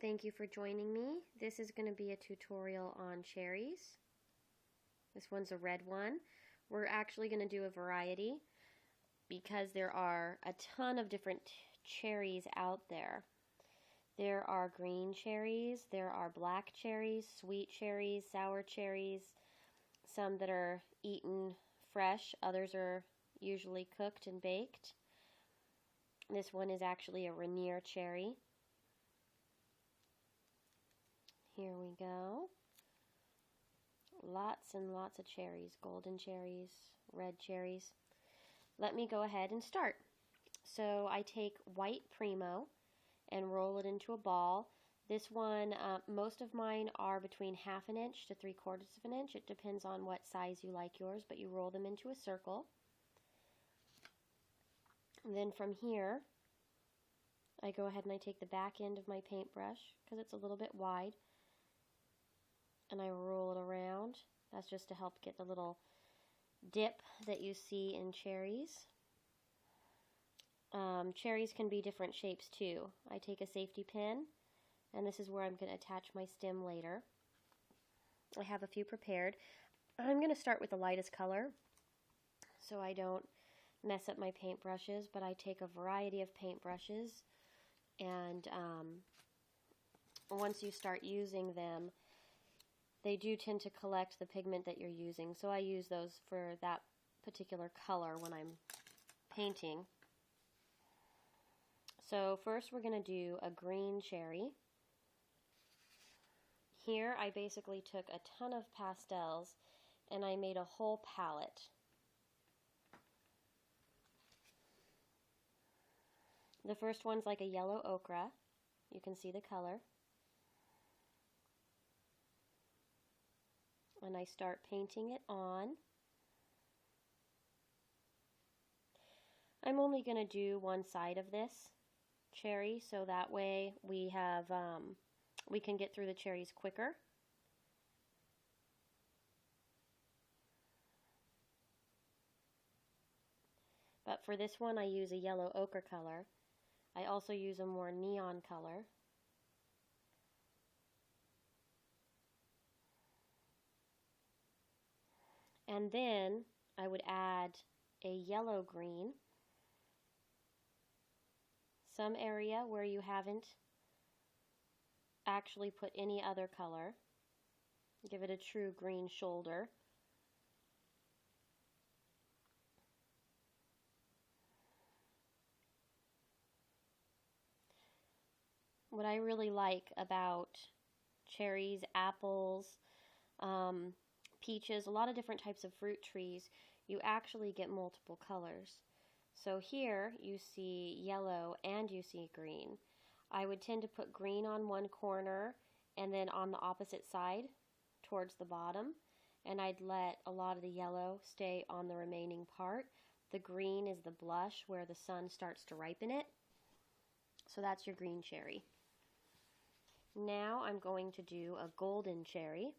Thank you for joining me. This is going to be a tutorial on cherries. This one's a red one. We're actually going to do a variety because there are a ton of different cherries out there. There are green cherries, there are black cherries, sweet cherries, sour cherries, some that are eaten fresh, others are usually cooked and baked. This one is actually a Rainier Cherry. Here we go. Lots and lots of cherries, golden cherries, red cherries. Let me go ahead and start. So I take white Primo and roll it into a ball. This one, most of mine are between 1/2 inch to 3/4 of an inch. It depends on what size you like yours, but you roll them into a circle. And then from here, I go ahead and I take the back end of my paintbrush because it's a little bit wide, and I roll it around. That's just to help get the little dip that you see in cherries. Cherries can be different shapes too. I take a safety pin, and this is where I'm going to attach my stem later. I have a few prepared. I'm going to start with the lightest color so I don't mess up my paintbrushes, but I take a variety of paintbrushes, and once you start using them, they do tend to collect the pigment that you're using, so I use those for that particular color when I'm painting. So first we're going to do a green cherry. Here I basically took a ton of pastels and I made a whole palette. The first one's like a yellow ochre. You can see the color. And I start painting it on. I'm only going to do one side of this cherry, so that way we have we can get through the cherries quicker. But for this one I use a yellow ochre color. I also use a more neon color. And then I would add a yellow green. Some area where you haven't actually put any other color. Give it a true green shoulder. What I really like about cherries, apples, peaches, a lot of different types of fruit trees, you actually get multiple colors. So here you see yellow and you see green. I would tend to put green on one corner and then on the opposite side towards the bottom, and I'd let a lot of the yellow stay on the remaining part. The green is the blush where the sun starts to ripen it. So that's your green cherry. Now I'm going to do a golden cherry.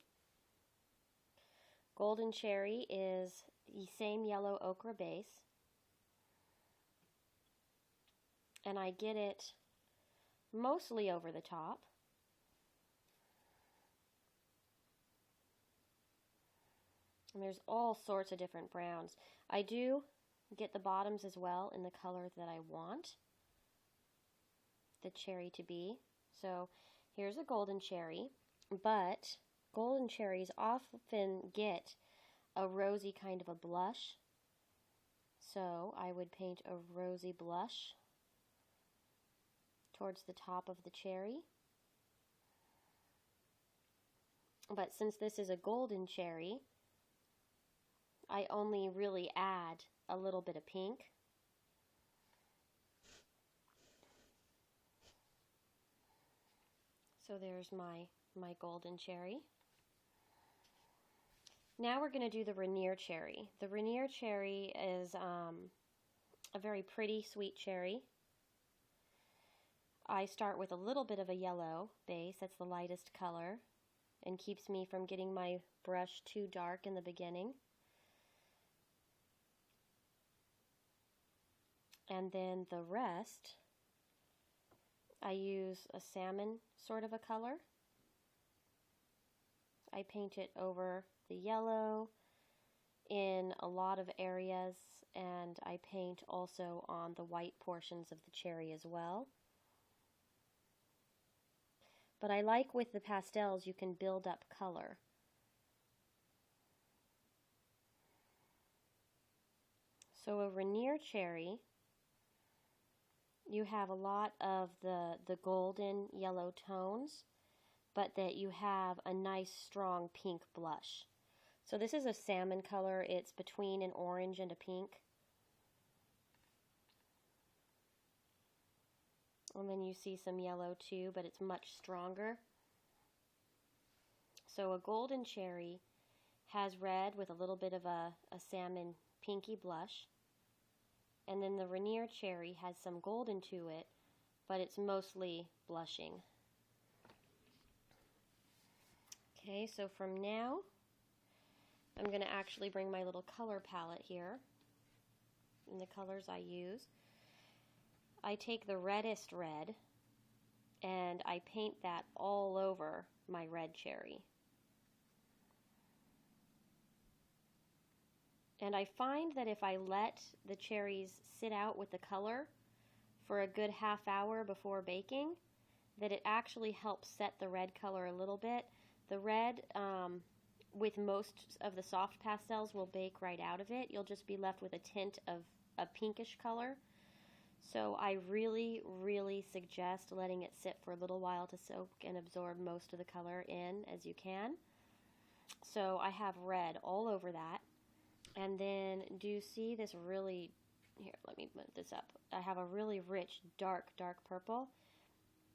Golden cherry is the same yellow ochre base, and I get it mostly over the top. And there's all sorts of different browns. I do get the bottoms as well in the color that I want the cherry to be. So here's a golden cherry, but golden cherries often get a rosy kind of a blush. So I would paint a rosy blush towards the top of the cherry. But since this is a golden cherry, I only really add a little bit of pink. So there's my golden cherry. Now we're going to do the Rainier Cherry. The Rainier Cherry is a very pretty sweet cherry. I start with a little bit of a yellow base, that's the lightest color, and keeps me from getting my brush too dark in the beginning. And then the rest I use a salmon sort of a color. I paint it over the yellow in a lot of areas, and I paint also on the white portions of the cherry as well. But I like with the pastels you can build up color. So a Rainier Cherry, you have a lot of the golden yellow tones, but that you have a nice strong pink blush. So this is a salmon color. It's between an orange and a pink. And then you see some yellow too, but it's much stronger. So a golden cherry has red with a little bit of a salmon pinky blush. And then the Rainier Cherry has some golden to it, but it's mostly blushing. Okay, so from now, I'm going to actually bring my little color palette here, and the colors I use. I take the reddest red, and I paint that all over my red cherry. And I find that if I let the cherries sit out with the color for a good half hour before baking, that it actually helps set the red color a little bit. The red, with most of the soft pastels, will bake right out of it. You'll just be left with a tint of a pinkish color. So I really, really suggest letting it sit for a little while to soak and absorb most of the color in as you can. So I have red all over that. And then, do you see this really, here, let me move this up. I have a really rich, dark purple.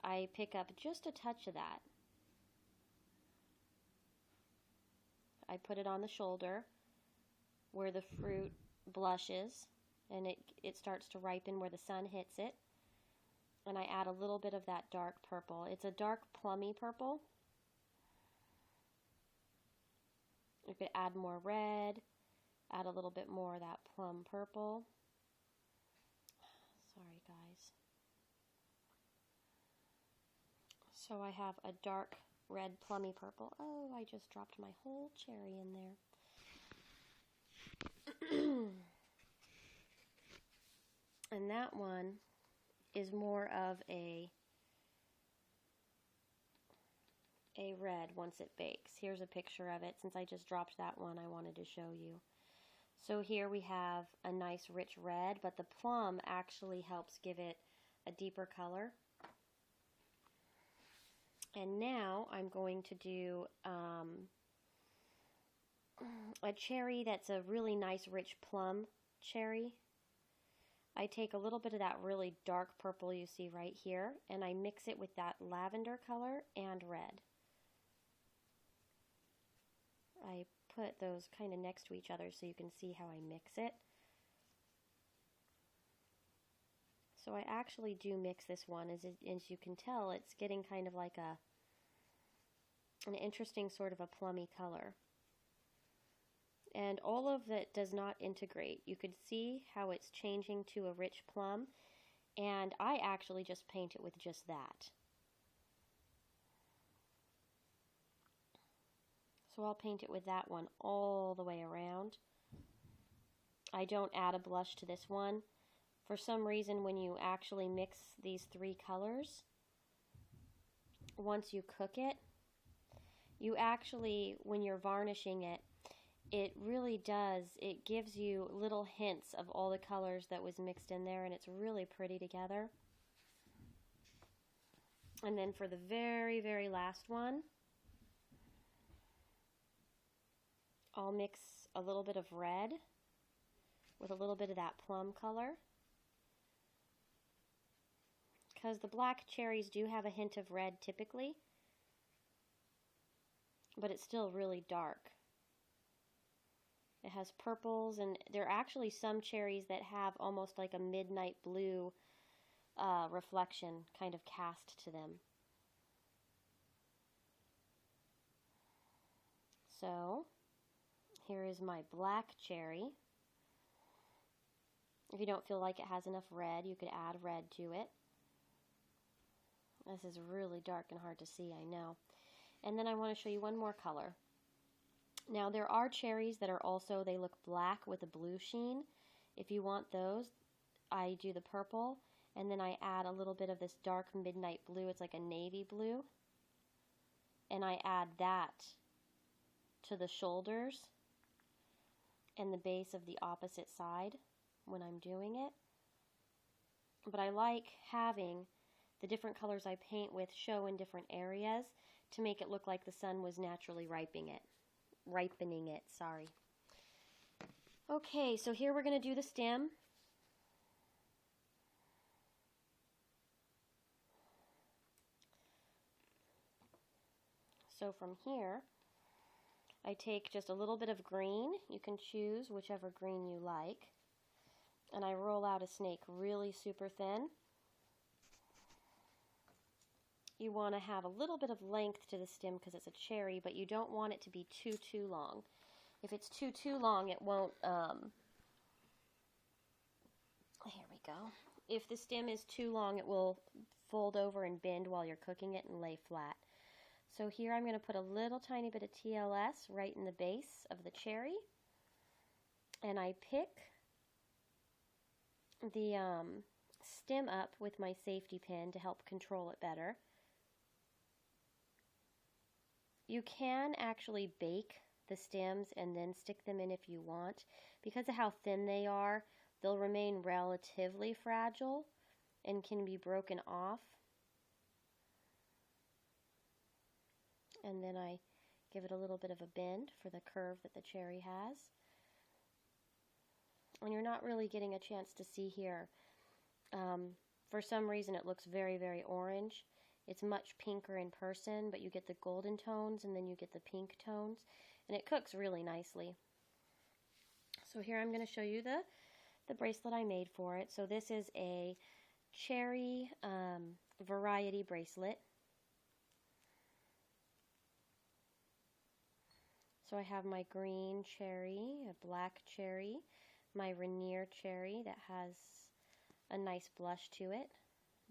I pick up just a touch of that. I put it on the shoulder where the fruit blushes, and it starts to ripen where the sun hits it. And I add a little bit of that dark purple. It's a dark plummy purple. You could add more red. Add a little bit more of that plum purple. Sorry, guys. So I have a dark red plummy purple. Oh, I just dropped my whole cherry in there. And that one is more of a red once it bakes. Here's a picture of it. Since I just dropped that one, I wanted to show you. So here we have a nice rich red, but the plum actually helps give it a deeper color. And now I'm going to do a cherry that's a really nice rich plum cherry. I take a little bit of that really dark purple you see right here, and I mix it with that lavender color and red. I put those kind of next to each other so you can see how I mix it. So I actually do mix this one. As you can tell, it's getting kind of like an interesting sort of a plummy color. And all of it does not integrate. You could see how it's changing to a rich plum, and I actually just paint it with just that. So I'll paint it with that one all the way around. I don't add a blush to this one. For some reason, when you actually mix these three colors, once you cook it, you actually, when you're varnishing it, it really does, it gives you little hints of all the colors that was mixed in there, and it's really pretty together. And then for the very, very last one, I'll mix a little bit of red with a little bit of that plum color, because the black cherries do have a hint of red typically, but it's still really dark. It has purples, and there are actually some cherries that have almost like a midnight blue reflection kind of cast to them. So here is my black cherry. If you don't feel like it has enough red, you could add red to it. This is really dark and hard to see, I know. And then I want to show you one more color. Now there are cherries that are also, they look black with a blue sheen. If you want those, I do the purple, and then I add a little bit of this dark midnight blue. It's like a navy blue. And I add that to the shoulders and the base of the opposite side when I'm doing it. But I like having the different colors I paint with show in different areas to make it look like the sun was naturally ripening it, sorry. Okay, so here we're going to do the stem. So from here, I take just a little bit of green. You can choose whichever green you like. And I roll out a snake really super thin. You want to have a little bit of length to the stem because it's a cherry, but you don't want it to be too long. If it's too long, it won't, here we go. If the stem is too long, it will fold over and bend while you're cooking it and lay flat. So here I'm going to put a little tiny bit of TLS right in the base of the cherry. And I pick the stem up with my safety pin to help control it better. You can actually bake the stems and then stick them in if you want. Because of how thin they are, they'll remain relatively fragile and can be broken off. And then I give it a little bit of a bend for the curve that the cherry has. And you're not really getting a chance to see here. For some reason it looks very orange. It's much pinker in person, but you get the golden tones and then you get the pink tones. And it cooks really nicely. So here I'm going to show you the bracelet I made for it. So this is a cherry variety bracelet. So I have my green cherry, a black cherry, my Rainier Cherry that has a nice blush to it.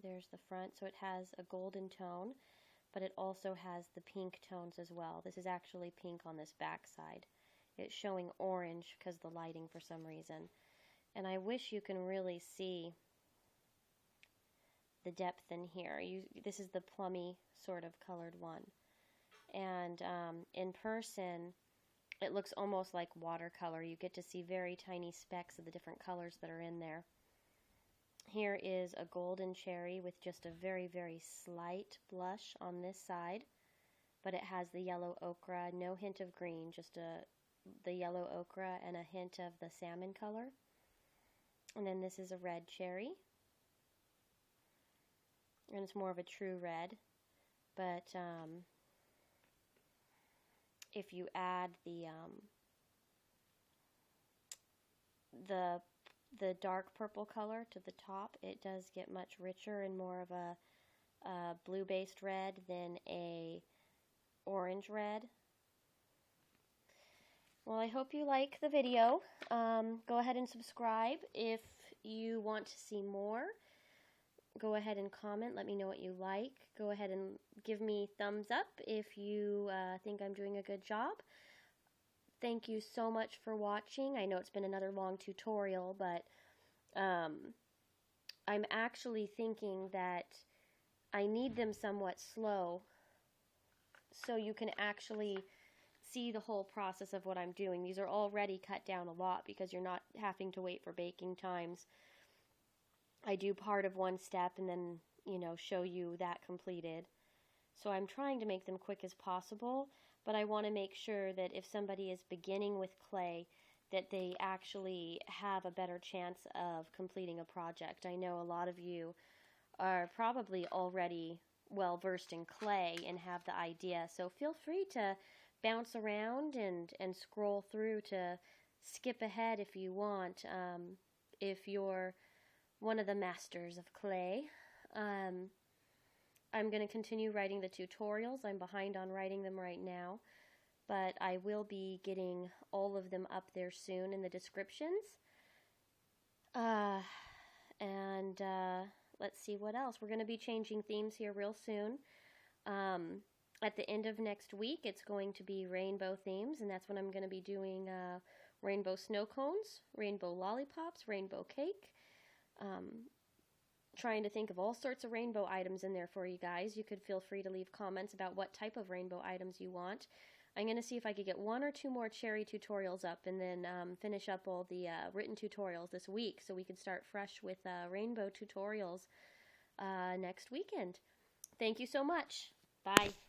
There's the front, so it has a golden tone, but it also has the pink tones as well. This is actually pink on this back side. It's showing orange because of the lighting for some reason. And I wish you can really see the depth in here. This is the plummy sort of colored one. And in person, it looks almost like watercolor. You get to see very tiny specks of the different colors that are in there. Here is a golden cherry with just a very slight blush on this side, but it has the yellow ochre, no hint of green, just the yellow ochre and a hint of the salmon color. And then this is a red cherry, and it's more of a true red, but if you add the dark purple color to the top, it does get much richer and more of a blue-based red than a orange red. Well, I hope you like the video. Go ahead and subscribe if you want to see more. Go ahead and comment. Let me know what you like. Go ahead and give me thumbs up if you think I'm doing a good job. Thank you so much for watching. I know it's been another long tutorial, but I'm actually thinking that I need them somewhat slow so you can actually see the whole process of what I'm doing. These are already cut down a lot because you're not having to wait for baking times. I do part of one step and then, show you that completed. So I'm trying to make them quick as possible, but I want to make sure that if somebody is beginning with clay, that they actually have a better chance of completing a project. I know a lot of you are probably already well versed in clay and have the idea, so feel free to bounce around and scroll through to skip ahead if you want, if you're one of the masters of clay. I'm going to continue writing the tutorials. I'm behind on writing them right now, but I will be getting all of them up there soon in the descriptions. let's see what else. We're going to be changing themes here real soon. At the end of next week, it's going to be rainbow themes, and that's when I'm going to be doing rainbow snow cones, rainbow lollipops, rainbow cake. Trying to think of all sorts of rainbow items in there for you guys. You could feel free to leave comments about what type of rainbow items you want. I'm going to see if I could get 1 or 2 more cherry tutorials up and then finish up all the written tutorials this week so we could start fresh with rainbow tutorials next weekend. Thank you so much. Bye.